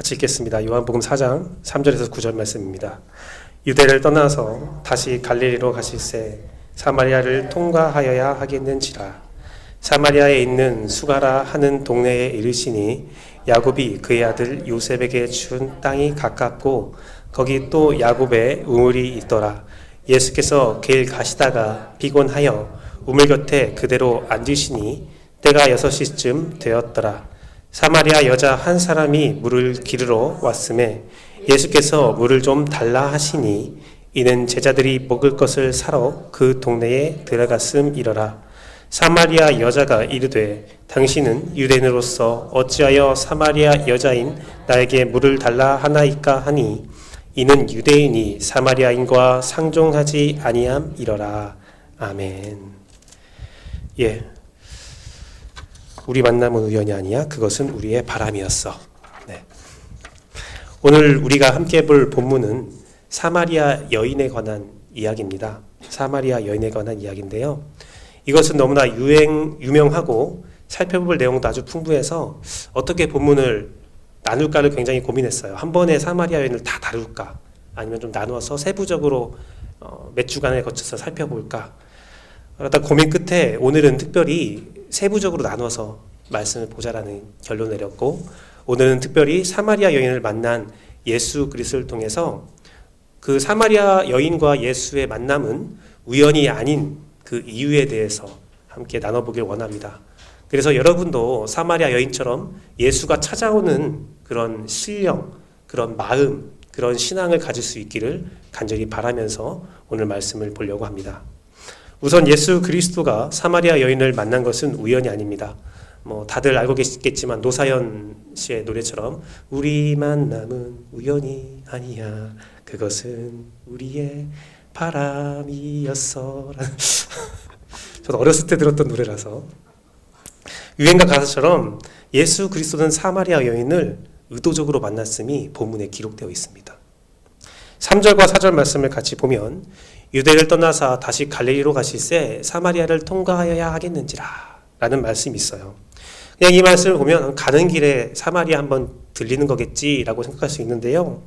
같이 읽겠습니다. 요한복음 4장 3절에서 9절 말씀입니다. 유대를 떠나서 다시 갈릴리로 가실새 사마리아를 통과하여야 하겠는지라. 사마리아에 있는 수가라 하는 동네에 이르시니 야곱이 그의 아들 요셉에게 준 땅이 가깝고 거기 또 야곱의 우물이 있더라. 예수께서 길 가시다가 피곤하여 우물 곁에 그대로 앉으시니 때가 6시쯤 되었더라. 사마리아 여자 한 사람이 물을 기르러 왔음에 예수께서 물을 좀 달라 하시니 이는 제자들이 먹을 것을 사러 그 동네에 들어갔음이러라. 사마리아 여자가 이르되 당신은 유대인으로서 어찌하여 사마리아 여자인 나에게 물을 달라 하나이까 하니 이는 유대인이 사마리아인과 상종하지 아니함이러라. 아멘. 예. 우리 만남은 우연이 아니야. 그것은 우리의 바람이었어. 네. 오늘 우리가 함께 볼 본문은 사마리아 여인에 관한 이야기입니다. 사마리아 여인에 관한 이야기인데요. 이것은 너무나 유명하고 살펴볼 내용도 아주 풍부해서 어떻게 본문을 나눌까를 굉장히 고민했어요. 한 번에 사마리아 여인을 다 다룰까? 아니면 좀 나누어서 세부적으로 몇 주간에 거쳐서 살펴볼까? 그러다 고민 끝에 오늘은 특별히 세부적으로 나눠서 말씀을 보자라는 결론을 내렸고, 오늘은 특별히 사마리아 여인을 만난 예수 그리스도를 통해서 그 사마리아 여인과 예수의 만남은 우연이 아닌 그 이유에 대해서 함께 나눠보길 원합니다. 그래서 여러분도 사마리아 여인처럼 예수가 찾아오는 그런 신령, 그런 마음, 그런 신앙을 가질 수 있기를 간절히 바라면서 오늘 말씀을 보려고 합니다. 우선 예수 그리스도가 사마리아 여인을 만난 것은 우연이 아닙니다. 다들 알고 계시겠지만 노사연 씨의 노래처럼 우리 만남은 우연이 아니야. 그것은 우리의 바람이었어. 저도 어렸을 때 들었던 노래라서. 유행가 가사처럼 예수 그리스도는 사마리아 여인을 의도적으로 만났음이 본문에 기록되어 있습니다. 3절과 4절 말씀을 같이 보면 유대를 떠나서 다시 갈릴리로 가실새 사마리아를 통과하여야 하겠는지라 라는 말씀이 있어요. 그냥 이 말씀을 보면 가는 길에 사마리아 한번 들리는 거겠지라고 생각할 수 있는데요.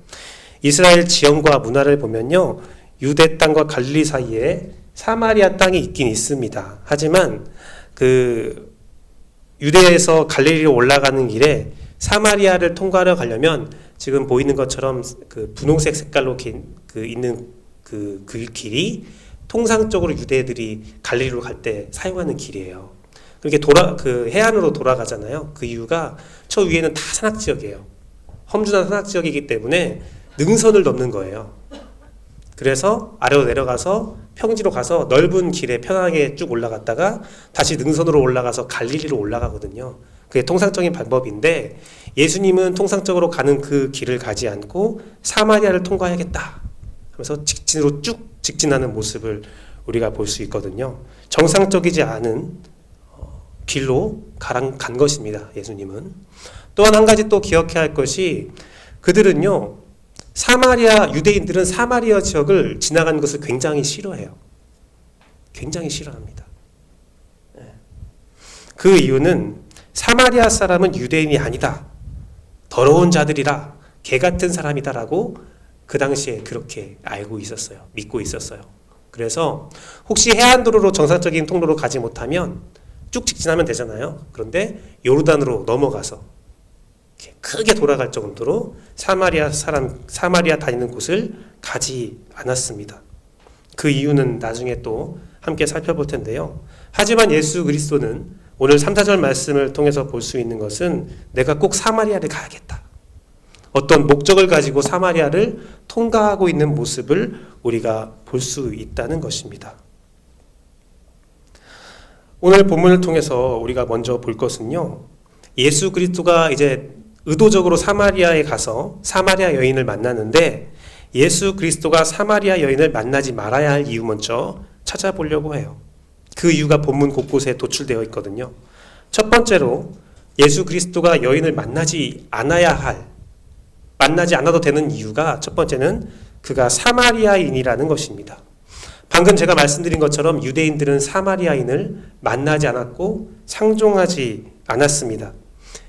이스라엘 지형과 문화를 보면요, 유대 땅과 갈릴리 사이에 사마리아 땅이 있긴 있습니다. 하지만 그 유대에서 갈릴리로 올라가는 길에 사마리아를 통과하러 가려면 지금 보이는 것처럼 그 분홍색 색깔로 있는 그 길이 통상적으로 유대인들이 갈릴리로 갈 때 사용하는 길이에요. 그렇게 해안으로 돌아가잖아요. 그 이유가 저 위에는 다 산악 지역이에요. 험준한 산악 지역이기 때문에 능선을 넘는 거예요. 그래서 아래로 내려가서 평지로 가서 넓은 길에 편하게 쭉 올라갔다가 다시 능선으로 올라가서 갈릴리로 올라가거든요. 그게 통상적인 방법인데 예수님은 통상적으로 가는 그 길을 가지 않고 사마리아를 통과해야겠다 하면서 직진으로 쭉 직진하는 모습을 우리가 볼 수 있거든요. 정상적이지 않은 길로 간 것입니다. 예수님은. 또한 한 가지 또 기억해야 할 것이 그들은요, 유대인들은 사마리아 지역을 지나가는 것을 굉장히 싫어해요. 굉장히 싫어합니다. 그 이유는 사마리아 사람은 유대인이 아니다. 더러운 자들이라, 개 같은 사람이다라고 그 당시에 그렇게 알고 있었어요. 믿고 있었어요. 그래서 혹시 해안도로로 정상적인 통로로 가지 못하면 쭉 직진하면 되잖아요. 그런데 요르단으로 넘어가서 크게 돌아갈 정도로 사마리아 다니는 곳을 가지 않았습니다. 그 이유는 나중에 또 함께 살펴볼 텐데요. 하지만 예수 그리스도는 오늘 3, 4절 말씀을 통해서 볼 수 있는 것은 내가 꼭 사마리아를 가야겠다. 어떤 목적을 가지고 사마리아를 통과하고 있는 모습을 우리가 볼 수 있다는 것입니다. 오늘 본문을 통해서 우리가 먼저 볼 것은요, 예수 그리스도가 이제 의도적으로 사마리아에 가서 사마리아 여인을 만나는데 예수 그리스도가 사마리아 여인을 만나지 말아야 할 이유 먼저 찾아보려고 해요. 그 이유가 본문 곳곳에 도출되어 있거든요. 첫 번째로 예수 그리스도가 여인을 만나지 않아도 되는 이유가 첫 번째는 그가 사마리아인이라는 것입니다. 방금 제가 말씀드린 것처럼 유대인들은 사마리아인을 만나지 않았고 상종하지 않았습니다.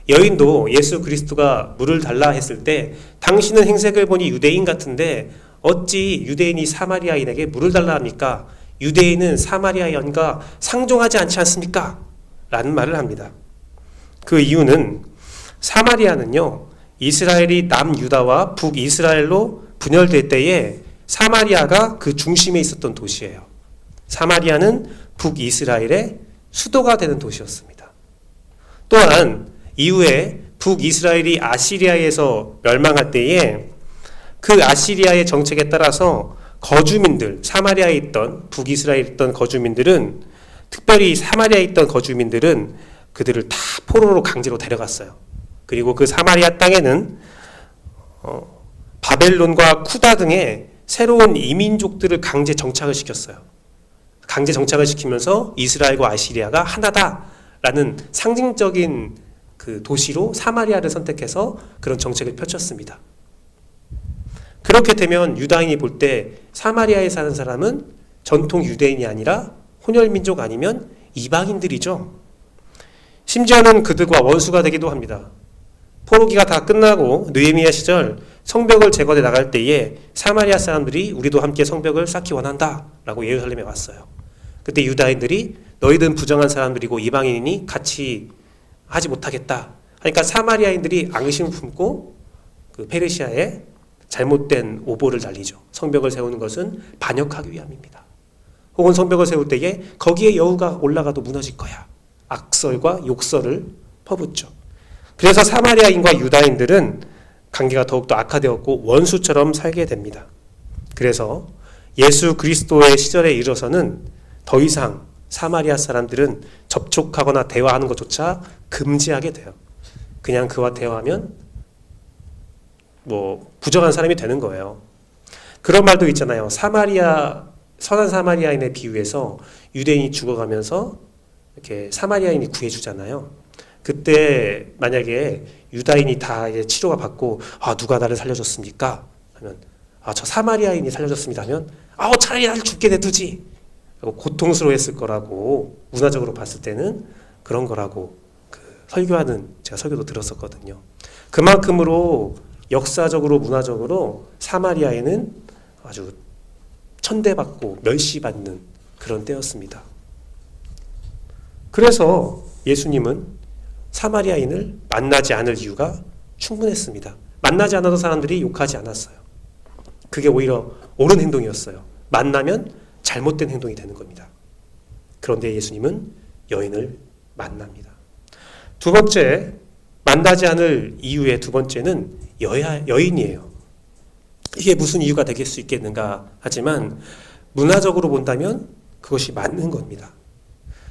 여인도 예수 그리스도가 물을 달라 했을 때 당신은 행색을 보니 유대인 같은데 어찌 유대인이 사마리아인에게 물을 달라 합니까? 유대인은 사마리아인과 상종하지 않지 않습니까? 라는 말을 합니다. 그 이유는 사마리아는요, 이스라엘이 남유다와 북이스라엘로 분열될 때에 사마리아가 그 중심에 있었던 도시예요. 사마리아는 북이스라엘의 수도가 되는 도시였습니다. 또한 이후에 북이스라엘이 아시리아에서 멸망할 때에 그 아시리아의 정책에 따라서 거주민들, 사마리아에 있던 북이스라엘에 있던 거주민들은, 특별히 사마리아에 있던 거주민들은 그들을 다 포로로 강제로 데려갔어요. 그리고 그 사마리아 땅에는 바벨론과 쿠다 등의 새로운 이민족들을 강제 정착을 시켰어요. 강제 정착을 시키면서 이스라엘과 아시리아가 하나다라는 상징적인 그 도시로 사마리아를 선택해서 그런 정책을 펼쳤습니다. 그렇게 되면 유다인이 볼 때 사마리아에 사는 사람은 전통 유대인이 아니라 혼혈민족 아니면 이방인들이죠. 심지어는 그들과 원수가 되기도 합니다. 포로기가 다 끝나고 느헤미야 시절 성벽을 재건해 나갈 때에 사마리아 사람들이 우리도 함께 성벽을 쌓기 원한다 라고 예루살렘에 왔어요. 그때 유다인들이 너희들은 부정한 사람들이고 이방인이니 같이 하지 못하겠다 하니까 사마리아인들이 앙심을 품고 그 페르시아에 잘못된 오보를 날리죠. 성벽을 세우는 것은 반역하기 위함입니다. 혹은 성벽을 세울 때에 거기에 여우가 올라가도 무너질 거야. 악설과 욕설을 퍼붓죠. 그래서 사마리아인과 유다인들은 관계가 더욱더 악화되었고 원수처럼 살게 됩니다. 그래서 예수 그리스도의 시절에 이르러서는 더 이상 사마리아 사람들은 접촉하거나 대화하는 것조차 금지하게 돼요. 그냥 그와 대화하면 부정한 사람이 되는 거예요. 그런 말도 있잖아요. 선한 사마리아인에 비유해서 유대인이 죽어가면서 이렇게 사마리아인이 구해주잖아요. 그때 만약에 유다인이 다 이제 치료가 받고 누가 나를 살려줬습니까? 하면 저 사마리아인이 살려줬습니다 하면 차라리 나를 죽게 내두지 고통스러워했을 거라고, 문화적으로 봤을 때는 그런 거라고 설교하는 제가 설교도 들었었거든요. 그만큼으로 역사적으로 문화적으로 사마리아에는 아주 천대받고 멸시받는 그런 때였습니다. 그래서 예수님은 사마리아인을 만나지 않을 이유가 충분했습니다. 만나지 않아도 사람들이 욕하지 않았어요. 그게 오히려 옳은 행동이었어요. 만나면 잘못된 행동이 되는 겁니다. 그런데 예수님은 여인을 만납니다. 두 번째, 만나지 않을 이유의 두 번째는 여인이에요. 이게 무슨 이유가 될 수 있겠는가 하지만 문화적으로 본다면 그것이 맞는 겁니다.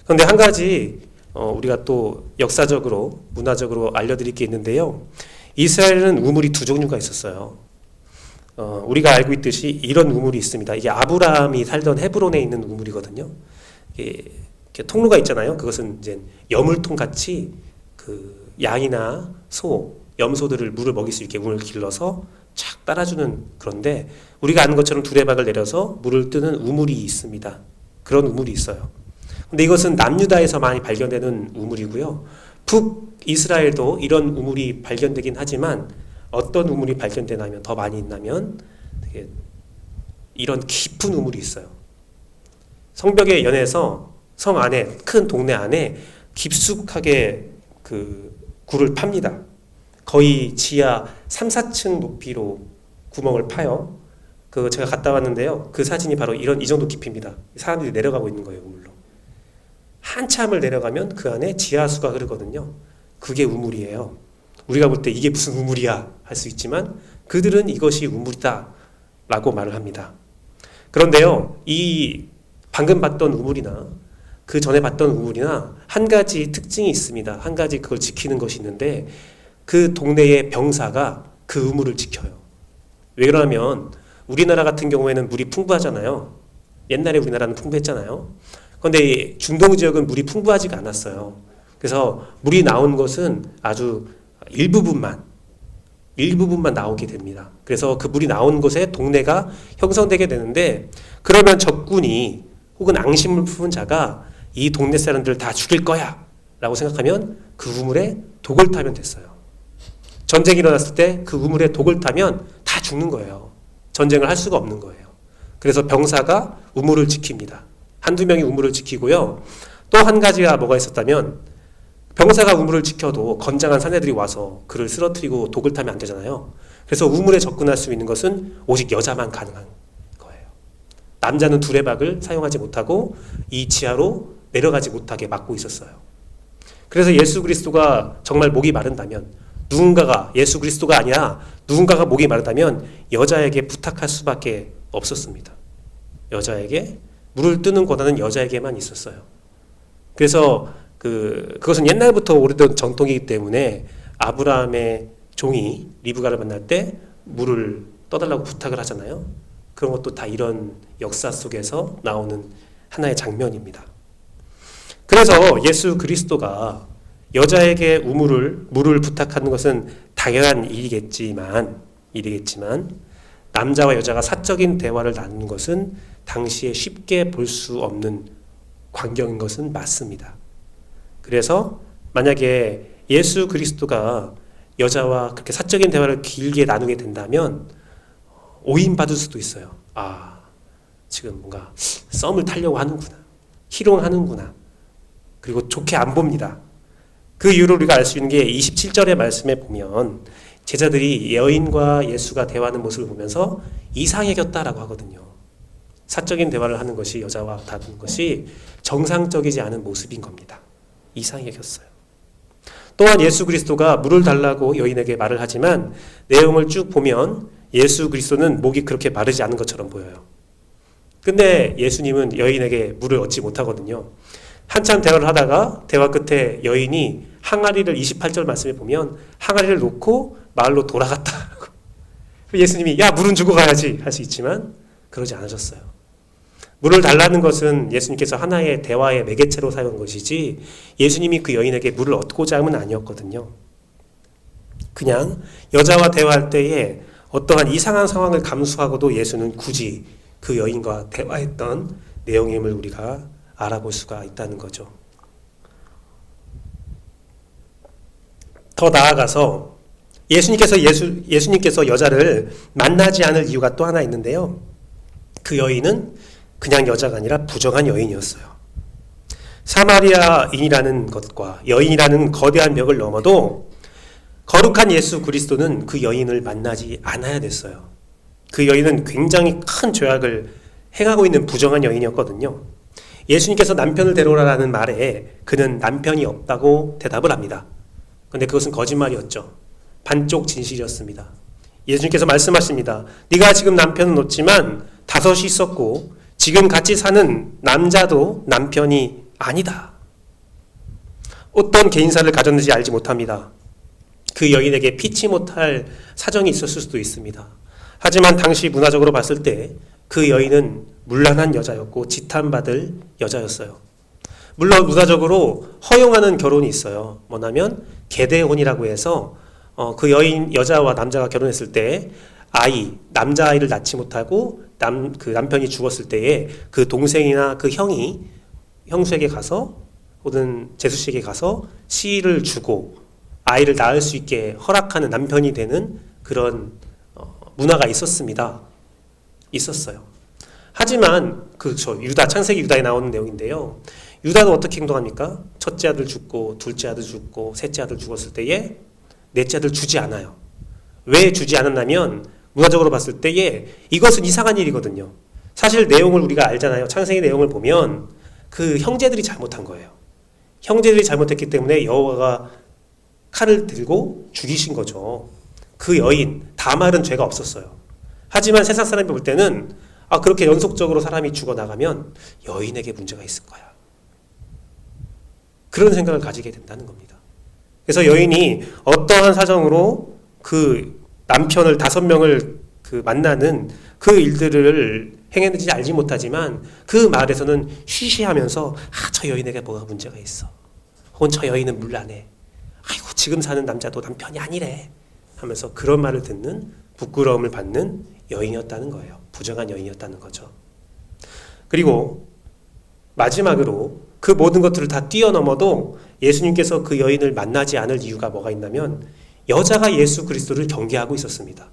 그런데 한 가지 우리가 또 역사적으로 문화적으로 알려드릴 게 있는데요. 이스라엘에는 우물이 두 종류가 있었어요. 우리가 알고 있듯이 이런 우물이 있습니다. 이게 아브라함이 살던 헤브론에 있는 우물이거든요. 이렇게 통로가 있잖아요. 그것은 이제 여물통 같이 그 양이나 소, 염소들을 물을 먹일 수 있게 우물을 길러서 착 따라주는, 그런데 우리가 아는 것처럼 두레박을 내려서 물을 뜨는 우물이 있습니다. 그런 우물이 있어요. 근데 이것은 남유다에서 많이 발견되는 우물이고요. 북이스라엘도 이런 우물이 발견되긴 하지만 어떤 우물이 발견되냐면, 더 많이 있냐면 되게 이런 깊은 우물이 있어요. 성벽에 연해서 성 안에, 큰 동네 안에 깊숙하게 그 굴을 팝니다. 거의 지하 3, 4층 높이로 구멍을 파요. 제가 갔다 왔는데요. 그 사진이 바로 이 정도 깊이입니다. 사람들이 내려가고 있는 거예요, 우물로. 한참을 내려가면 그 안에 지하수가 흐르거든요. 그게 우물이에요. 우리가 볼 때 이게 무슨 우물이야 할 수 있지만 그들은 이것이 우물이다 라고 말을 합니다. 그런데요, 이 방금 봤던 우물이나 그 전에 봤던 우물이나 한 가지 특징이 있습니다. 한 가지 그걸 지키는 것이 있는데, 그 동네의 병사가 그 우물을 지켜요. 왜 그러냐면 우리나라 같은 경우에는 물이 풍부하잖아요. 옛날에 우리나라는 풍부했잖아요. 그런데 중동 지역은 물이 풍부하지가 않았어요. 그래서 물이 나온 것은 아주 일부분만 나오게 됩니다. 그래서 그 물이 나온 곳에 동네가 형성되게 되는데, 그러면 적군이 혹은 앙심을 품은 자가 이 동네 사람들을 다 죽일 거야 라고 생각하면 그 우물에 독을 타면 됐어요. 전쟁이 일어났을 때 그 우물에 독을 타면 다 죽는 거예요. 전쟁을 할 수가 없는 거예요. 그래서 병사가 우물을 지킵니다. 한두 명이 우물을 지키고요. 또 한 가지가 뭐가 있었다면 병사가 우물을 지켜도 건장한 사내들이 와서 그를 쓰러뜨리고 독을 타면 안 되잖아요. 그래서 우물에 접근할 수 있는 것은 오직 여자만 가능한 거예요. 남자는 두레박을 사용하지 못하고 이 지하로 내려가지 못하게 막고 있었어요. 그래서 예수 그리스도가 정말 목이 마른다면 누군가가 예수 그리스도가 아니라 누군가가 목이 마르다면 여자에게 부탁할 수밖에 없었습니다. 여자에게 물을 뜨는 권한은 여자에게만 있었어요. 그래서 그것은 옛날부터 오래된 전통이기 때문에 아브라함의 종이 리브가를 만날 때 물을 떠달라고 부탁을 하잖아요. 그런 것도 다 이런 역사 속에서 나오는 하나의 장면입니다. 그래서 예수 그리스도가 여자에게 물을 부탁하는 것은 당연한 일이겠지만 남자와 여자가 사적인 대화를 나누는 것은 당시에 쉽게 볼 수 없는 광경인 것은 맞습니다. 그래서 만약에 예수 그리스도가 여자와 그렇게 사적인 대화를 길게 나누게 된다면 오인받을 수도 있어요. 지금 뭔가 썸을 타려고 하는구나. 희롱하는구나. 그리고 좋게 안 봅니다. 그 이유로 우리가 알 수 있는 게 27절의 말씀에 보면 제자들이 여인과 예수가 대화하는 모습을 보면서 이상히 여겼다라고 하거든요. 사적인 대화를 하는 것이 여자와 다루는 것이 정상적이지 않은 모습인 겁니다. 이상히 여겼어요. 또한 예수 그리스도가 물을 달라고 여인에게 말을 하지만 내용을 쭉 보면 예수 그리스도는 목이 그렇게 마르지 않은 것처럼 보여요. 근데 예수님은 여인에게 물을 얻지 못하거든요. 한참 대화를 하다가 대화 끝에 여인이 항아리를 28절 말씀에 보면 항아리를 놓고 마을로 돌아갔다라고. 예수님이 야 물은 주고 가야지 할 수 있지만 그러지 않으셨어요. 물을 달라는 것은 예수님께서 하나의 대화의 매개체로 사용한 것이지 예수님이 그 여인에게 물을 얻고자 함은 아니었거든요. 그냥 여자와 대화할 때에 어떠한 이상한 상황을 감수하고도 예수는 굳이 그 여인과 대화했던 내용임을 우리가 알아볼 수가 있다는 거죠. 더 나아가서 예수님께서 여자를 만나지 않을 이유가 또 하나 있는데요. 그 여인은 그냥 여자가 아니라 부정한 여인이었어요. 사마리아인이라는 것과 여인이라는 거대한 벽을 넘어도 거룩한 예수 그리스도는 그 여인을 만나지 않아야 됐어요. 그 여인은 굉장히 큰 죄악을 행하고 있는 부정한 여인이었거든요. 예수님께서 남편을 데려오라는 말에 그는 남편이 없다고 대답을 합니다. 그런데 그것은 거짓말이었죠. 반쪽 진실이었습니다. 예수님께서 말씀하십니다. 네가 지금 남편은 없지만 5이 있었고 지금 같이 사는 남자도 남편이 아니다. 어떤 개인사를 가졌는지 알지 못합니다. 그 여인에게 피치 못할 사정이 있었을 수도 있습니다. 하지만 당시 문화적으로 봤을 때 그 여인은 문란한 여자였고 지탄받을 여자였어요. 물론 문화적으로 허용하는 결혼이 있어요. 뭐냐면 계대혼이라고 해서 그 여자와 남자가 결혼했을 때 남자아이를 낳지 못하고 그 남편이 죽었을 때에 그 동생이나 그 형수에게 가서 혹은 제수씨에게 가서 시를 주고 아이를 낳을 수 있게 허락하는 남편이 되는 그런 문화가 있었습니다. 있었어요. 하지만 창세기 유다에 나오는 내용인데요. 유다는 어떻게 행동합니까? 첫째 아들 죽고 둘째 아들 죽고 셋째 아들 죽었을 때에 넷째 아들 주지 않아요. 왜 주지 않았냐면 문화적으로 봤을 때에 이것은 이상한 일이거든요. 사실 내용을 우리가 알잖아요. 창세기 내용을 보면 그 형제들이 잘못한 거예요. 형제들이 잘못했기 때문에 여호와가 칼을 들고 죽이신 거죠. 그 여인 다말은 죄가 없었어요. 하지만 세상 사람이 볼 때는 그렇게 연속적으로 사람이 죽어나가면 여인에게 문제가 있을 거야. 그런 생각을 가지게 된다는 겁니다. 그래서 여인이 어떠한 사정으로 그 남편을 5명을 만나는 그 일들을 행했는지 알지 못하지만 그 마을에서는 쉬쉬하면서 저 여인에게 뭐가 문제가 있어. 혹은 저 여인은 물란해. 아이고 지금 사는 남자도 남편이 아니래. 하면서 그런 말을 듣는 부끄러움을 받는 여인이었다는 거예요. 부정한 여인이었다는 거죠. 그리고 마지막으로 그 모든 것들을 다 뛰어넘어도 예수님께서 그 여인을 만나지 않을 이유가 뭐가 있냐면 여자가 예수 그리스도를 경계하고 있었습니다.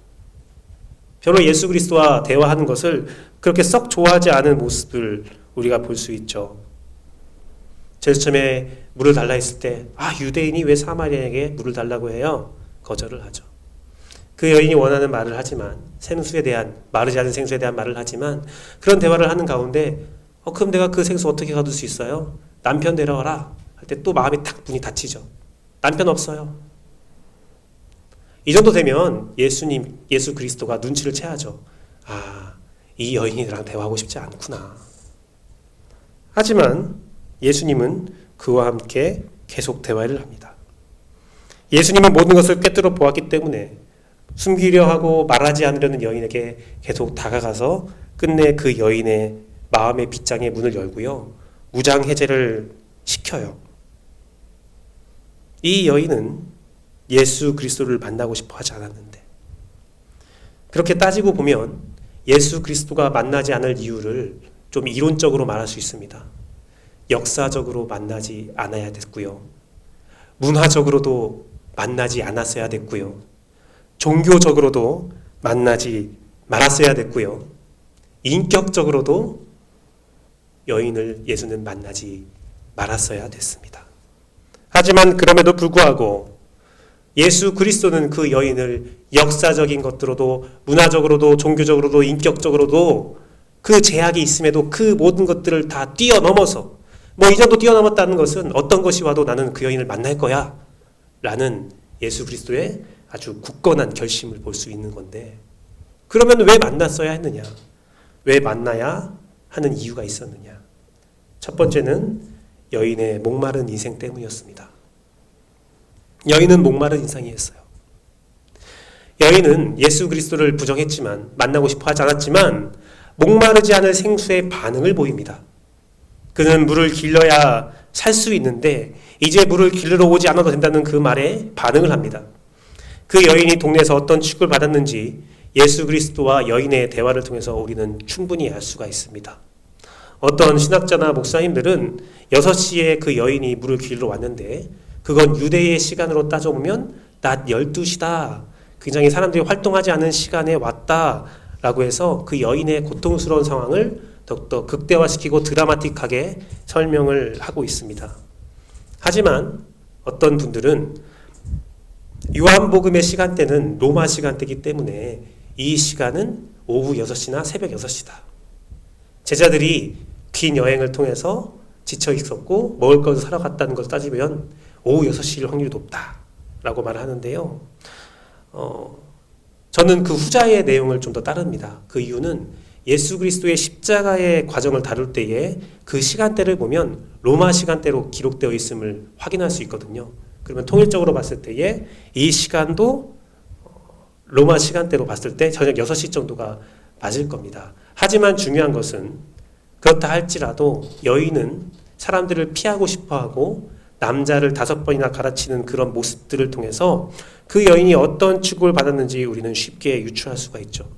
별로 예수 그리스도와 대화하는 것을 그렇게 썩 좋아하지 않은 모습을 우리가 볼 수 있죠. 제일 처음에 물을 달라 했을 때 유대인이 왜 사마리아에게 물을 달라고 해요? 거절을 하죠. 그 여인이 원하는 말을 하지만 마르지 않은 생수에 대한 말을 하지만 그런 대화를 하는 가운데 그럼 내가 그 생수 어떻게 거둘 수 있어요? 남편 데려와라 할 때 또 마음이 문이 닫히죠. 남편 없어요. 이 정도 되면 예수 그리스도가 눈치를 채야죠. 이 여인이 나랑 대화하고 싶지 않구나. 하지만 예수님은 그와 함께 계속 대화를 합니다. 예수님은 모든 것을 꿰뚫어 보았기 때문에 숨기려 하고 말하지 않으려는 여인에게 계속 다가가서 끝내 그 여인의 마음의 빗장의 문을 열고요. 무장해제를 시켜요. 이 여인은 예수 그리스도를 만나고 싶어 하지 않았는데, 그렇게 따지고 보면 예수 그리스도가 만나지 않을 이유를 좀 이론적으로 말할 수 있습니다. 역사적으로 만나지 않아야 됐고요. 문화적으로도 만나지 않았어야 됐고요. 종교적으로도 만나지 말았어야 됐고요. 인격적으로도 여인을 예수는 만나지 말았어야 됐습니다. 하지만 그럼에도 불구하고 예수 그리스도는 그 여인을 역사적인 것들로도 문화적으로도 종교적으로도 인격적으로도 그 제약이 있음에도 그 모든 것들을 다 뛰어넘어서 이 정도 뛰어넘었다는 것은 어떤 것이 와도 나는 그 여인을 만날 거야 라는 예수 그리스도의 아주 굳건한 결심을 볼 수 있는 건데, 그러면 왜 만났어야 했느냐? 왜 만나야 하는 이유가 있었느냐? 첫 번째는 여인의 목마른 인생 때문이었습니다. 여인은 목마른 인생이었어요. 여인은 예수 그리스도를 부정했지만, 만나고 싶어 하지 않았지만 목마르지 않을 생수의 반응을 보입니다. 그는 물을 길러야 살 수 있는데 이제 물을 길러 오지 않아도 된다는 그 말에 반응을 합니다. 그 여인이 동네에서 어떤 취급을 받았는지 예수 그리스도와 여인의 대화를 통해서 우리는 충분히 알 수가 있습니다. 어떤 신학자나 목사님들은 6시에 그 여인이 물을 길러 왔는데 그건 유대의 시간으로 따져보면 낮 12시다. 굉장히 사람들이 활동하지 않은 시간에 왔다라고 해서 그 여인의 고통스러운 상황을 더욱더 극대화시키고 드라마틱하게 설명을 하고 있습니다. 하지만 어떤 분들은 요한복음의 시간대는 로마 시간대이기 때문에 이 시간은 오후 6시나 새벽 6시다. 제자들이 긴 여행을 통해서 지쳐 있었고 먹을 것을 사러 갔다는 것을 따지면 오후 6시일 확률이 높다라고 말을 하는데요. 저는 그 후자의 내용을 좀 더 따릅니다. 그 이유는 예수 그리스도의 십자가의 과정을 다룰 때에 그 시간대를 보면 로마 시간대로 기록되어 있음을 확인할 수 있거든요. 그러면 통일적으로 봤을 때에 이 시간도 로마 시간대로 봤을 때 저녁 6시 정도가 맞을 겁니다. 하지만 중요한 것은 그렇다 할지라도 여인은 사람들을 피하고 싶어하고 남자를 5번이나 갈아치는 그런 모습들을 통해서 그 여인이 어떤 취급을 받았는지 우리는 쉽게 유추할 수가 있죠.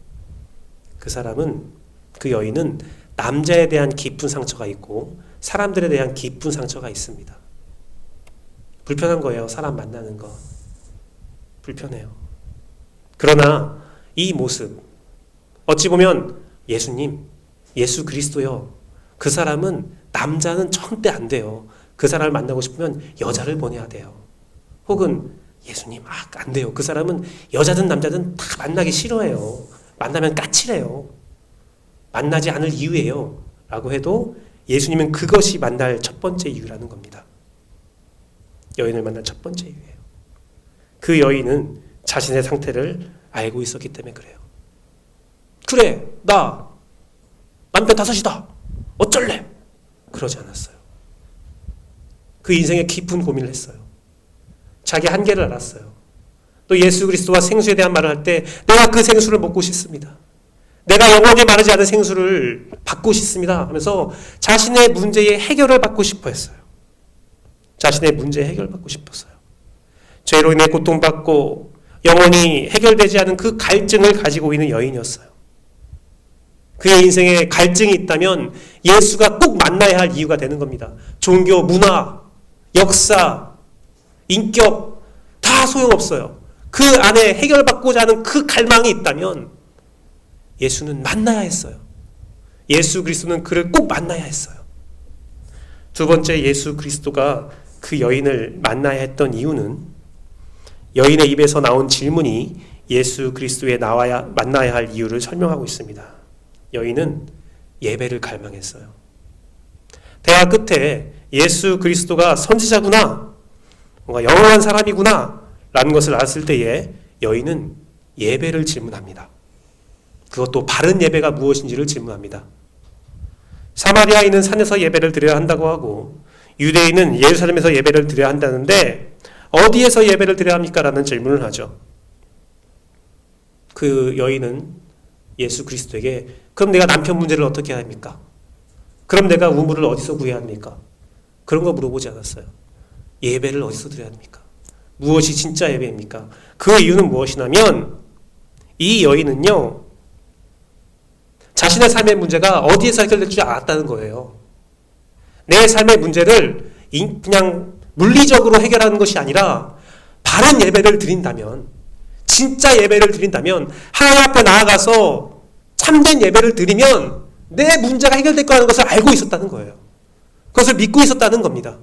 그 여인은 남자에 대한 깊은 상처가 있고 사람들에 대한 깊은 상처가 있습니다. 불편한 거예요. 사람 만나는 거. 불편해요. 그러나 이 모습, 어찌 보면 예수님, 예수 그리스도요. 그 사람은 남자는 절대 안 돼요. 그 사람을 만나고 싶으면 여자를 보내야 돼요. 혹은 예수님, 안 돼요. 그 사람은 여자든 남자든 다 만나기 싫어해요. 만나면 까칠해요. 만나지 않을 이유예요. 라고 해도 예수님은 그것이 만날 첫 번째 이유라는 겁니다. 여인을 만날 첫 번째 이유예요. 그 여인은 자신의 상태를 알고 있었기 때문에 그래요. 그래, 나 남편 5이다. 어쩔래? 그러지 않았어요. 그 인생에 깊은 고민을 했어요. 자기 한계를 알았어요. 또 예수 그리스도와 생수에 대한 말을 할 때 내가 그 생수를 먹고 싶습니다. 내가 영원히 마르지 않은 생수를 받고 싶습니다 하면서 자신의 문제의 해결을 받고 싶어 했어요. 자신의 문제의 해결을 받고 싶었어요. 죄로 인해 고통받고 영원히 해결되지 않은 그 갈증을 가지고 있는 여인이었어요. 그의 인생에 갈증이 있다면 예수가 꼭 만나야 할 이유가 되는 겁니다. 종교, 문화, 역사, 인격 다 소용없어요. 그 안에 해결받고자 하는 그 갈망이 있다면 예수는 만나야 했어요. 예수 그리스도는 그를 꼭 만나야 했어요. 두 번째, 예수 그리스도가 그 여인을 만나야 했던 이유는 여인의 입에서 나온 질문이 예수 그리스도에 만나야 할 이유를 설명하고 있습니다. 여인은 예배를 갈망했어요. 대화 끝에 예수 그리스도가 선지자구나, 뭔가 영원한 사람이구나 라는 것을 알았을 때에 여인은 예배를 질문합니다. 그것도 바른 예배가 무엇인지를 질문합니다. 사마리아인은 산에서 예배를 드려야 한다고 하고 유대인은 예루살렘에서 예배를 드려야 한다는데 어디에서 예배를 드려야 합니까? 라는 질문을 하죠. 그 여인은 예수 그리스도에게 그럼 내가 남편 문제를 어떻게 해야 합니까? 그럼 내가 우물을 어디서 구해야 합니까? 그런 거 물어보지 않았어요. 예배를 어디서 드려야 합니까? 무엇이 진짜 예배입니까? 그 이유는 무엇이냐면 이 여인은요, 자신의 삶의 문제가 어디에서 해결될 줄 알았다는 거예요. 내 삶의 문제를 그냥 물리적으로 해결하는 것이 아니라 바른 예배를 드린다면, 진짜 예배를 드린다면, 하나님 앞에 나아가서 참된 예배를 드리면 내 문제가 해결될 거라는 것을 알고 있었다는 거예요. 그것을 믿고 있었다는 겁니다.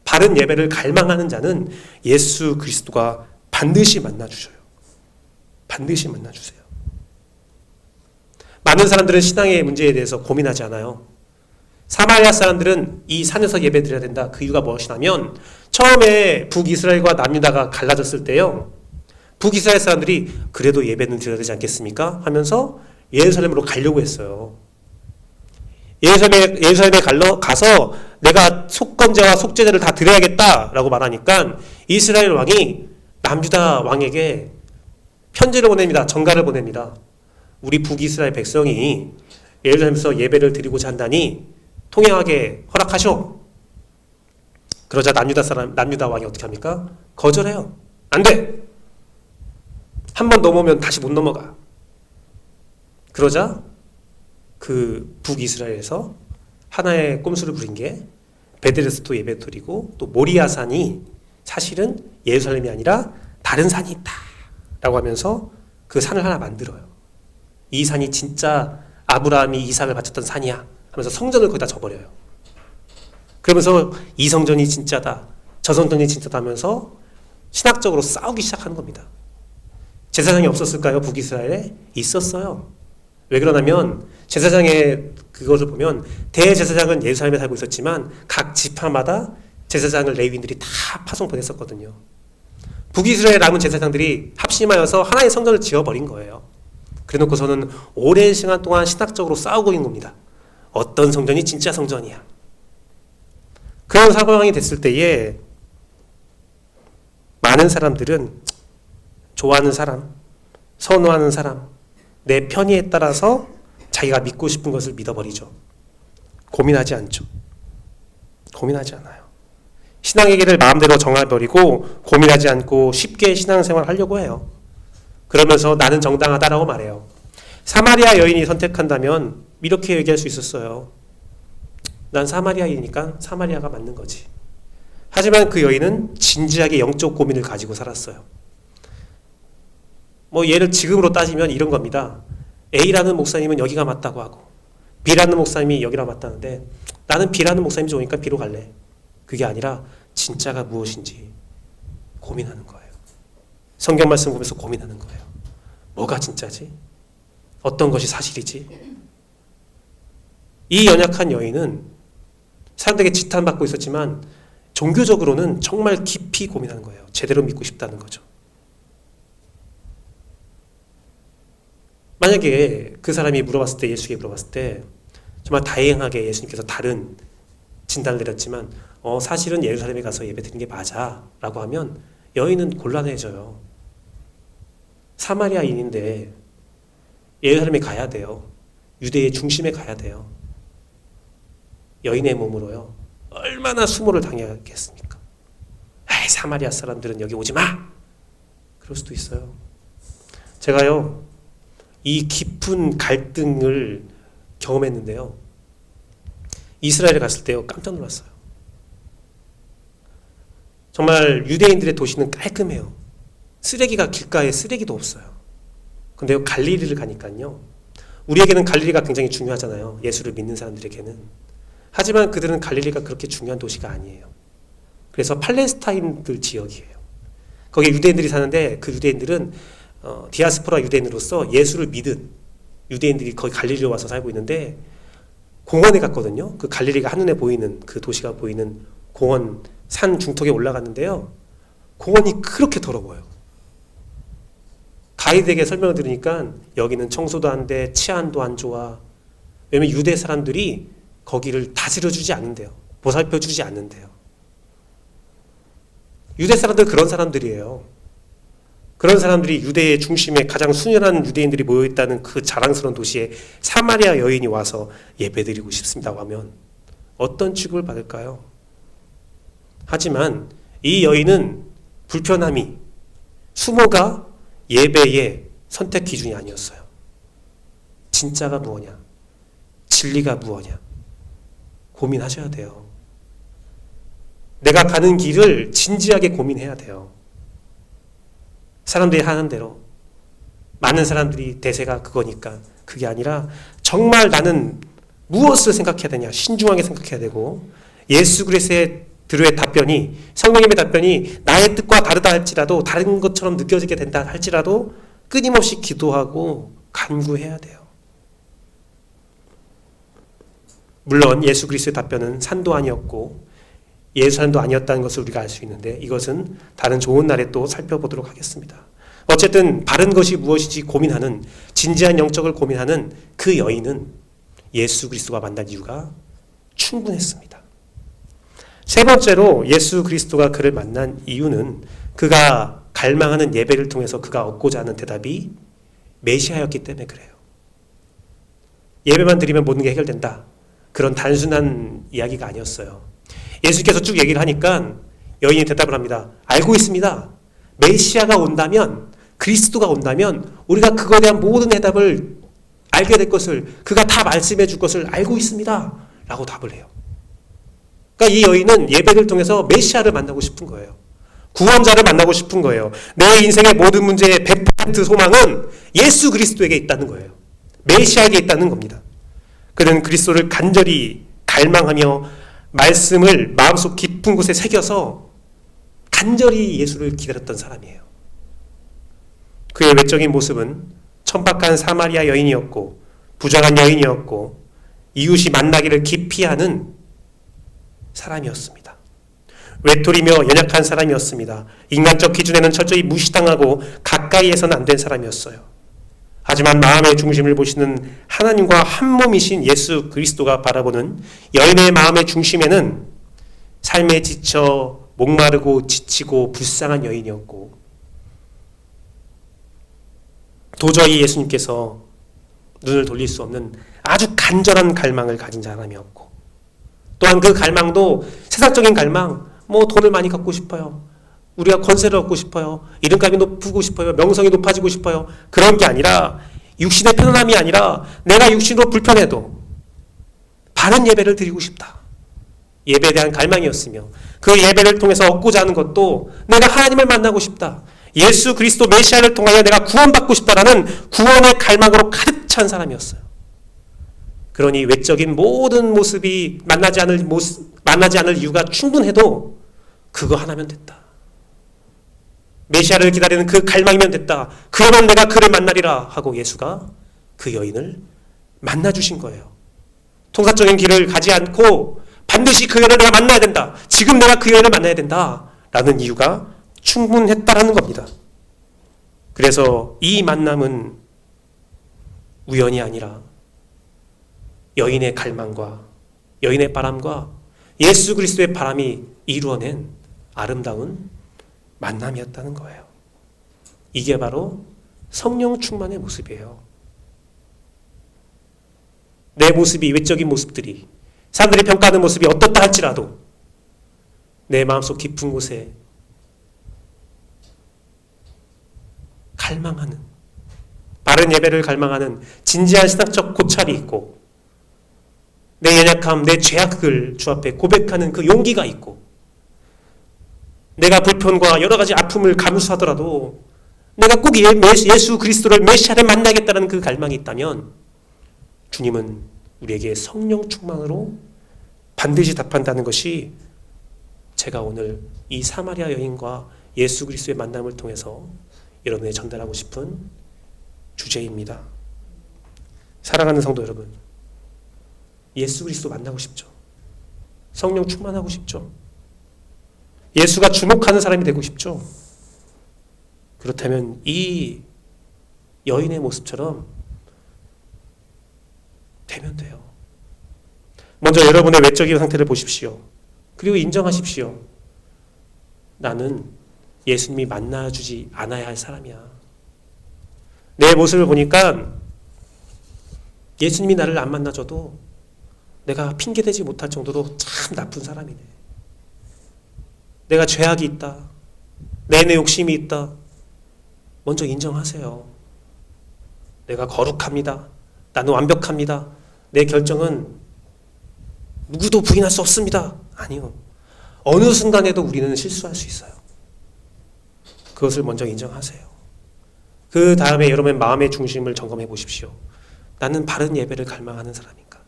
바른 예배를 갈망하는 자는 예수 그리스도가 반드시 만나주셔요. 반드시 만나주세요. 많은 사람들은 신앙의 문제에 대해서 고민하지 않아요. 사마리아 사람들은 이 산에서 예배 드려야 된다. 그 이유가 무엇이냐면 처음에 북이스라엘과 남유다가 갈라졌을 때요, 북이스라엘 사람들이 그래도 예배는 드려야 되지 않겠습니까? 하면서 예루살렘으로 가려고 했어요. 예루살렘에 가서 내가 속건제와 속죄제를 다 드려야겠다라고 말하니까 이스라엘 왕이 남유다 왕에게 편지를 보냅니다. 전가를 보냅니다. 우리 북이스라엘 백성이 예루살렘에서 예배를 드리고자 한다니 통행하게 허락하시오. 그러자 남유다 왕이 어떻게 합니까? 거절해요. 안 돼. 한 번 넘어오면 다시 못 넘어가. 그러자 그 북이스라엘에서 하나의 꼼수를 부린 게 베델에서 또 예배 드리고 또 모리아산이 사실은 예루살렘이 아니라 다른 산이 있다 라고 하면서 그 산을 하나 만들어요. 이 산이 진짜 아브라함이 이삭을 바쳤던 산이야 하면서 성전을 거기다 져버려요. 그러면서 이 성전이 진짜다, 저 성전이 진짜다 하면서 신학적으로 싸우기 시작하는 겁니다. 제사장이 없었을까요? 북이스라엘에? 있었어요. 왜 그러냐면 제사장의 그것을 보면 대제사장은 예루살렘에 살고 있었지만 각 지파마다 제사장을 레위인들이 다 파송 보냈었거든요. 북이스라엘 남은 제사장들이 합심하여서 하나의 성전을 지어버린 거예요. 그래놓고서는 오랜 시간 동안 신학적으로 싸우고 있는 겁니다. 어떤 성전이 진짜 성전이야. 그런 상황이 됐을 때에 많은 사람들은 좋아하는 사람, 선호하는 사람, 내 편의에 따라서 자기가 믿고 싶은 것을 믿어버리죠. 고민하지 않죠. 고민하지 않아요. 신앙의 길을 마음대로 정해버리고 고민하지 않고 쉽게 신앙생활을 하려고 해요. 그러면서 나는 정당하다라고 말해요. 사마리아 여인이 선택한다면 이렇게 얘기할 수 있었어요. 난 사마리아이니까 사마리아가 맞는 거지. 하지만 그 여인은 진지하게 영적 고민을 가지고 살았어요. 얘를 지금으로 따지면 이런 겁니다. A라는 목사님은 여기가 맞다고 하고 B라는 목사님이 여기가 맞다는데 나는 B라는 목사님이 좋으니까 B로 갈래. 그게 아니라 진짜가 무엇인지 고민하는 거예요. 성경 말씀 보면서 고민하는 거예요. 뭐가 진짜지? 어떤 것이 사실이지? 이 연약한 여인은 사람들에게 지탄받고 있었지만 종교적으로는 정말 깊이 고민하는 거예요. 제대로 믿고 싶다는 거죠. 만약에 그 사람이 물어봤을 때, 예수에게 물어봤을 때 정말 다행하게 예수님께서 다른 진단을 내렸지만 사실은 예루살렘에 가서 예배 드리는 게 맞아 라고 하면 여인은 곤란해져요. 사마리아인인데 예루살렘에 가야 돼요. 유대의 중심에 가야 돼요. 여인의 몸으로요. 얼마나 수모를 당하겠습니까? 에이, 사마리아 사람들은 여기 오지 마! 그럴 수도 있어요. 제가요, 이 깊은 갈등을 경험했는데요. 이스라엘에 갔을 때요, 깜짝 놀랐어요. 정말 유대인들의 도시는 깔끔해요. 쓰레기가 길가에 쓰레기도 없어요. 근데 갈릴리를 가니까요. 우리에게는 갈릴리가 굉장히 중요하잖아요. 예수를 믿는 사람들에게는. 하지만 그들은 갈릴리가 그렇게 중요한 도시가 아니에요. 그래서 팔레스타인들 지역이에요. 거기에 유대인들이 사는데 그 유대인들은 디아스포라 유대인으로서 예수를 믿은 유대인들이 거기 갈릴리로 와서 살고 있는데 공원에 갔거든요. 그 갈릴리가 한눈에 보이는 그 도시가 보이는 공원 산 중턱에 올라갔는데요. 공원이 그렇게 더러워요. 가이드에게 설명을 들으니까 여기는 청소도 안 돼, 치안도 안 좋아. 왜냐면 유대 사람들이 거기를 다스려주지 않는데요. 보살펴주지 않는데요. 유대 사람들 그런 사람들이에요. 그런 사람들이 유대의 중심에 가장 순연한 유대인들이 모여있다는 그 자랑스러운 도시에 사마리아 여인이 와서 예배드리고 싶습니다고 하면 어떤 취급을 받을까요? 하지만 이 여인은 불편함이 수모가 예배의 선택 기준이 아니었어요. 진짜가 무엇냐? 진리가 무엇냐? 고민하셔야 돼요. 내가 가는 길을 진지하게 고민해야 돼요. 사람들이 하는 대로 많은 사람들이 대세가 그거니까 그게 아니라 정말 나는 무엇을 생각해야 되냐 신중하게 생각해야 되고 예수 그리스도의 들의 답변이 성령님의 답변이 나의 뜻과 다르다 할지라도 다른 것처럼 느껴지게 된다 할지라도 끊임없이 기도하고 간구해야 돼요. 물론 예수 그리스도의 답변은 산도 아니었고 예수산도 아니었다는 것을 우리가 알 수 있는데 이것은 다른 좋은 날에 또 살펴보도록 하겠습니다. 어쨌든 바른 것이 무엇인지 고민하는 진지한 영적을 고민하는 그 여인은 예수 그리스도가 만난 이유가 충분했습니다. 세 번째로 예수 그리스도가 그를 만난 이유는 그가 갈망하는 예배를 통해서 그가 얻고자 하는 대답이 메시아였기 때문에 그래요. 예배만 드리면 모든 게 해결된다. 그런 단순한 이야기가 아니었어요. 예수께서 쭉 얘기를 하니까 여인이 대답을 합니다. 알고 있습니다. 메시아가 온다면 그리스도가 온다면 우리가 그거에 대한 모든 해답을 알게 될 것을 그가 다 말씀해 줄 것을 알고 있습니다. 라고 답을 해요. 그러니까 이 여인은 예배를 통해서 메시아를 만나고 싶은 거예요. 구원자를 만나고 싶은 거예요. 내 인생의 모든 문제의 100% 소망은 예수 그리스도에게 있다는 거예요. 메시아에게 있다는 겁니다. 그는 그리스도를 간절히 갈망하며 말씀을 마음속 깊은 곳에 새겨서 간절히 예수를 기다렸던 사람이에요. 그의 외적인 모습은 천박한 사마리아 여인이었고 부정한 여인이었고 이웃이 만나기를 기피하는 사람이었습니다. 외톨이며 연약한 사람이었습니다. 인간적 기준에는 철저히 무시당하고 가까이에서는 안 된 사람이었어요. 하지만 마음의 중심을 보시는 하나님과 한 몸이신 예수 그리스도가 바라보는 여인의 마음의 중심에는 삶에 지쳐 목마르고 지치고 불쌍한 여인이었고 도저히 예수님께서 눈을 돌릴 수 없는 아주 간절한 갈망을 가진 사람이었고 또한 그 갈망도 세상적인 갈망, 돈을 많이 갖고 싶어요. 우리가 권세를 얻고 싶어요. 이름값이 높고 싶어요. 명성이 높아지고 싶어요. 그런 게 아니라 육신의 편안함이 아니라 내가 육신으로 불편해도 바른 예배를 드리고 싶다. 예배에 대한 갈망이었으며 그 예배를 통해서 얻고자 하는 것도 내가 하나님을 만나고 싶다. 예수 그리스도 메시아를 통하여 내가 구원받고 싶다라는 구원의 갈망으로 가득 찬 사람이었어요. 그러니 외적인 모든 모습이 만나지 않을 이유가 충분해도 그거 하나면 됐다. 메시아를 기다리는 그 갈망이면 됐다. 그러면 내가 그를 만나리라 하고 예수가 그 여인을 만나주신 거예요. 통사적인 길을 가지 않고 반드시 그 여인을 내가 만나야 된다. 지금 내가 그 여인을 만나야 된다. 라는 이유가 충분했다라는 겁니다. 그래서 이 만남은 우연이 아니라 여인의 갈망과 여인의 바람과 예수 그리스도의 바람이 이루어낸 아름다운 만남이었다는 거예요. 이게 바로 성령 충만의 모습이에요. 내 모습이 외적인 모습들이 사람들이 평가하는 모습이 어떻다 할지라도 내 마음속 깊은 곳에 갈망하는 바른 예배를 갈망하는 진지한 신학적 고찰이 있고 내 연약함, 내 죄악을 주 앞에 고백하는 그 용기가 있고 내가 불편과 여러 가지 아픔을 감수하더라도 내가 꼭 예수 그리스도를 메시아를 만나겠다는 그 갈망이 있다면 주님은 우리에게 성령 충만으로 반드시 답한다는 것이 제가 오늘 이 사마리아 여인과 예수 그리스도의 만남을 통해서 여러분에 전달하고 싶은 주제입니다. 사랑하는 성도 여러분, 예수 그리스도 만나고 싶죠? 성령 충만하고 싶죠? 예수가 주목하는 사람이 되고 싶죠? 그렇다면 이 여인의 모습처럼 되면 돼요. 먼저 여러분의 외적인 상태를 보십시오. 그리고 인정하십시오. 나는 예수님이 만나주지 않아야 할 사람이야. 내 모습을 보니까 예수님이 나를 안 만나줘도 내가 핑계대지 못할 정도로 참 나쁜 사람이네. 내가 죄악이 있다. 내 욕심이 있다. 먼저 인정하세요. 내가 거룩합니다. 나는 완벽합니다. 내 결정은 누구도 부인할 수 없습니다. 아니요. 어느 순간에도 우리는 실수할 수 있어요. 그것을 먼저 인정하세요. 그 다음에 여러분의 마음의 중심을 점검해 보십시오. 나는 바른 예배를 갈망하는 사람인가?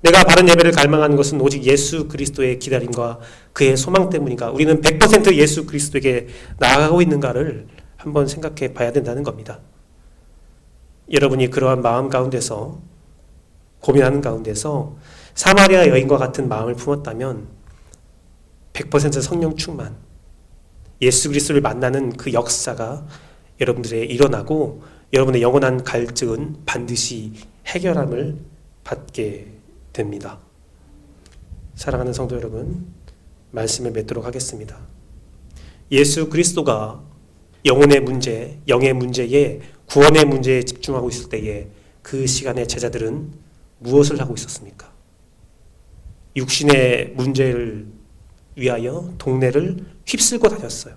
내가 바른 예배를 갈망하는 것은 오직 예수 그리스도의 기다림과 그의 소망 때문인가? 우리는 100% 예수 그리스도에게 나아가고 있는가를 한번 생각해 봐야 된다는 겁니다. 여러분이 그러한 마음 가운데서 고민하는 가운데서 사마리아 여인과 같은 마음을 품었다면 100% 성령 충만, 예수 그리스도를 만나는 그 역사가 여러분들의 일어나고 여러분의 영원한 갈증은 반드시 해결함을 받게 됩니다. 사랑하는 성도 여러분, 말씀을 맺도록 하겠습니다. 예수 그리스도가 영혼의 문제, 영의 문제에 구원의 문제에 집중하고 있을 때에 그 시간에 제자들은 무엇을 하고 있었습니까? 육신의 문제를 위하여 동네를 휩쓸고 다녔어요.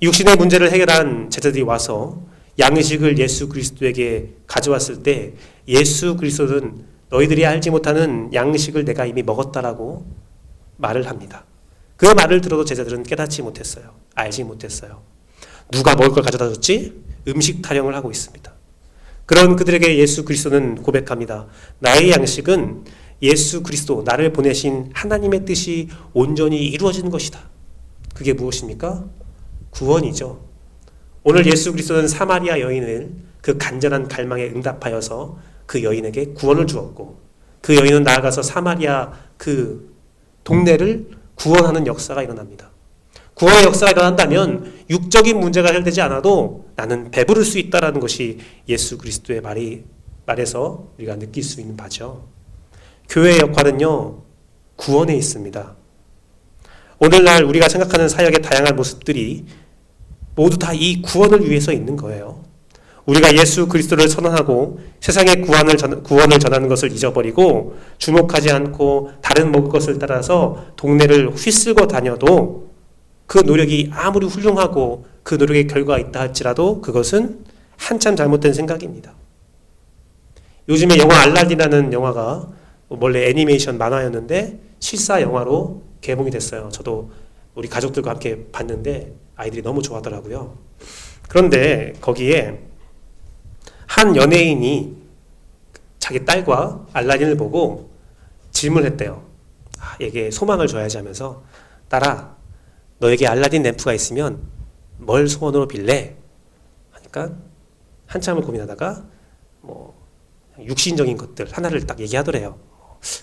육신의 문제를 해결한 제자들이 와서 양식을 예수 그리스도에게 가져왔을 때 예수 그리스도는 너희들이 알지 못하는 양식을 내가 이미 먹었다라고 말을 합니다. 그 말을 들어도 제자들은 깨닫지 못했어요. 알지 못했어요. 누가 먹을 걸 가져다 줬지? 음식 타령을 하고 있습니다. 그런 그들에게 예수 그리스도는 고백합니다. 나의 양식은 예수 그리스도, 나를 보내신 하나님의 뜻이 온전히 이루어진 것이다. 그게 무엇입니까? 구원이죠. 오늘 예수 그리스도는 사마리아 여인을 그 간절한 갈망에 응답하여서 그 여인에게 구원을 주었고 그 여인은 나아가서 사마리아 그 동네를 구원하는 역사가 일어납니다. 구원의 역사가 일어난다면 육적인 문제가 해결되지 않아도 나는 배부를 수 있다는 것이 예수 그리스도의 말에서 우리가 느낄 수 있는 바죠. 교회의 역할은요, 구원에 있습니다. 오늘날 우리가 생각하는 사역의 다양한 모습들이 모두 다 이 구원을 위해서 있는 거예요. 우리가 예수 그리스도를 선언하고 세상의 구원을 전하는 것을 잊어버리고 주목하지 않고 다른 먹을 것을 따라서 동네를 휘쓸고 다녀도 그 노력이 아무리 훌륭하고 그 노력의 결과가 있다 할지라도 그것은 한참 잘못된 생각입니다. 요즘에 영화 알라딘이라는 영화가 원래 애니메이션 만화였는데 실사 영화로 개봉이 됐어요. 저도 우리 가족들과 함께 봤는데 아이들이 너무 좋아하더라고요. 그런데 거기에 한 연예인이 자기 딸과 알라딘을 보고 질문을 했대요. 얘게 소망을 줘야지 하면서 딸아, 너에게 알라딘 램프가 있으면 뭘 소원으로 빌래? 하니까 한참을 고민하다가 육신적인 것들 하나를 딱 얘기하더래요.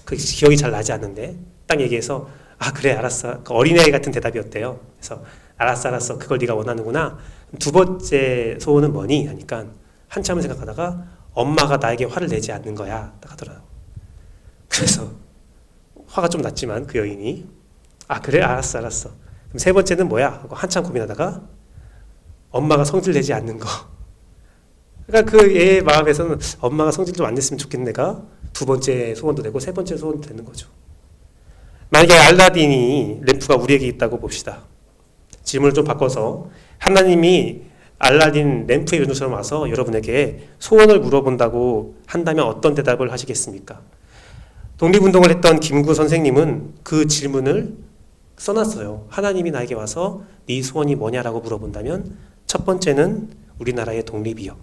그 기억이 잘 나지 않는데 딱 얘기해서 그래 알았어. 그 어린아이 같은 대답이었대요. 그래서 알았어 그걸 네가 원하는구나. 두 번째 소원은 뭐니? 하니까 한참을 생각하다가 엄마가 나에게 화를 내지 않는 거야 딱 하더라고요. 그래서 화가 좀 났지만 그 여인이 그래 알았어 그럼 세 번째는 뭐야? 하고 한참 고민하다가 엄마가 성질 내지 않는 거. 그러니까 그 애의 마음에서는 엄마가 성질 좀 안 냈으면 좋겠는 애가 두 번째 소원도 되고 세 번째 소원도 되는 거죠. 만약에 알라딘이 램프가 우리에게 있다고 봅시다. 질문을 좀 바꿔서 하나님이 알라딘 램프의 연주처럼 와서 여러분에게 소원을 물어본다고 한다면 어떤 대답을 하시겠습니까? 독립운동을 했던 김구 선생님은 그 질문을 써놨어요. 하나님이 나에게 와서 네 소원이 뭐냐라고 물어본다면 첫 번째는 우리나라의 독립이요.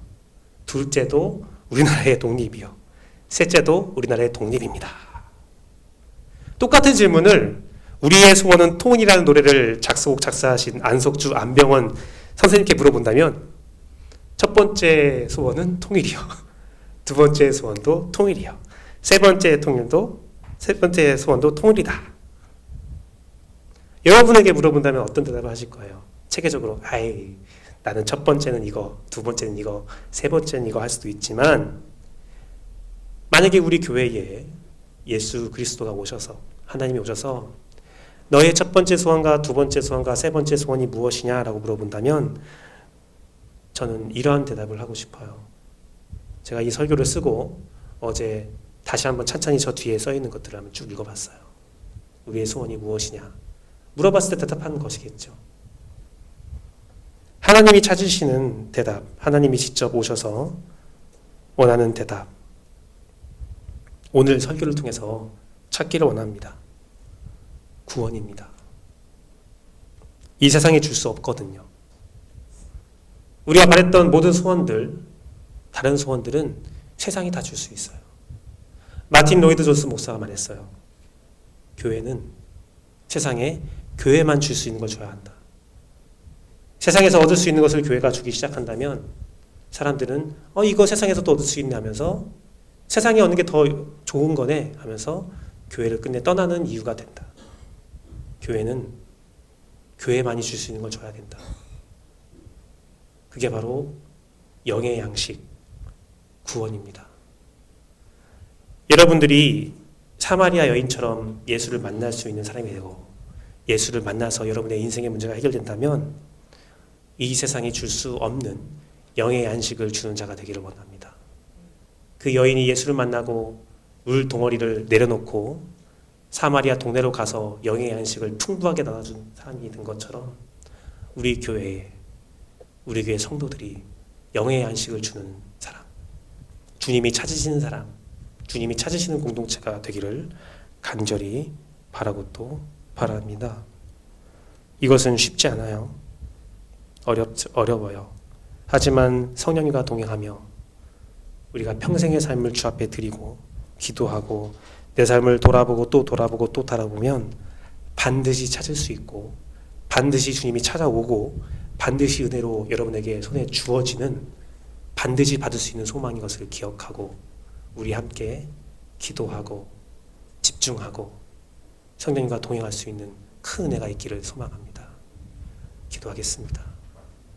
둘째도 우리나라의 독립이요. 셋째도 우리나라의 독립입니다. 똑같은 질문을 우리의 소원은 통일이라는 노래를 작곡 작사하신 안석주 안병원 선생님께 물어본다면 첫 번째 소원은 통일이요. 두 번째 소원도 통일이요. 세 번째 소원도 통일이다. 여러분에게 물어본다면 어떤 대답을 하실 거예요? 체계적으로 나는 첫 번째는 이거, 두 번째는 이거, 세 번째는 이거 할 수도 있지만 만약에 우리 교회에 예수 그리스도가 오셔서 하나님이 오셔서 너의 첫 번째 소원과 두 번째 소원과 세 번째 소원이 무엇이냐라고 물어본다면 저는 이러한 대답을 하고 싶어요. 제가 이 설교를 쓰고 어제 다시 한번 찬찬히 저 뒤에 써 있는 것들을 한번 쭉 읽어봤어요. 우리의 소원이 무엇이냐 물어봤을 때 대답하는 것이겠죠. 하나님이 찾으시는 대답, 하나님이 직접 오셔서 원하는 대답, 오늘 설교를 통해서 찾기를 원합니다. 구원입니다. 이 세상에 줄 수 없거든요. 우리가 말했던 모든 소원들, 다른 소원들은 세상이 다 줄 수 있어요. 마틴 로이드 존스 목사가 말했어요. 교회는 세상에 교회만 줄 수 있는 걸 줘야 한다. 세상에서 얻을 수 있는 것을 교회가 주기 시작한다면 사람들은 이거 세상에서도 얻을 수 있네 하면서 세상에 얻는 게 더 좋은 거네 하면서 교회를 끝내 떠나는 이유가 된다. 교회는 교회만이 줄 수 있는 걸 줘야 된다. 그게 바로 영의 양식, 구원입니다. 여러분들이 사마리아 여인처럼 예수를 만날 수 있는 사람이 되고 예수를 만나서 여러분의 인생의 문제가 해결된다면 이 세상이 줄 수 없는 영의 안식을 주는 자가 되기를 원합니다. 그 여인이 예수를 만나고 물 덩어리를 내려놓고 사마리아 동네로 가서 영의 안식을 풍부하게 나눠준 사람이 된 것처럼 우리 교회 성도들이 영의 안식을 주는 사람, 주님이 찾으시는 사람, 주님이 찾으시는 공동체가 되기를 간절히 바라고 또 바랍니다. 이것은 쉽지 않아요. 어려워요. 하지만 성령님과 동행하며 우리가 평생의 삶을 주 앞에 드리고 기도하고 내 삶을 돌아보고 또 돌아보면 반드시 찾을 수 있고 반드시 주님이 찾아오고 반드시 은혜로 여러분에게 손에 주어지는 반드시 받을 수 있는 소망인 것을 기억하고 우리 함께 기도하고 집중하고 성령님과 동행할 수 있는 큰 은혜가 있기를 소망합니다. 기도하겠습니다.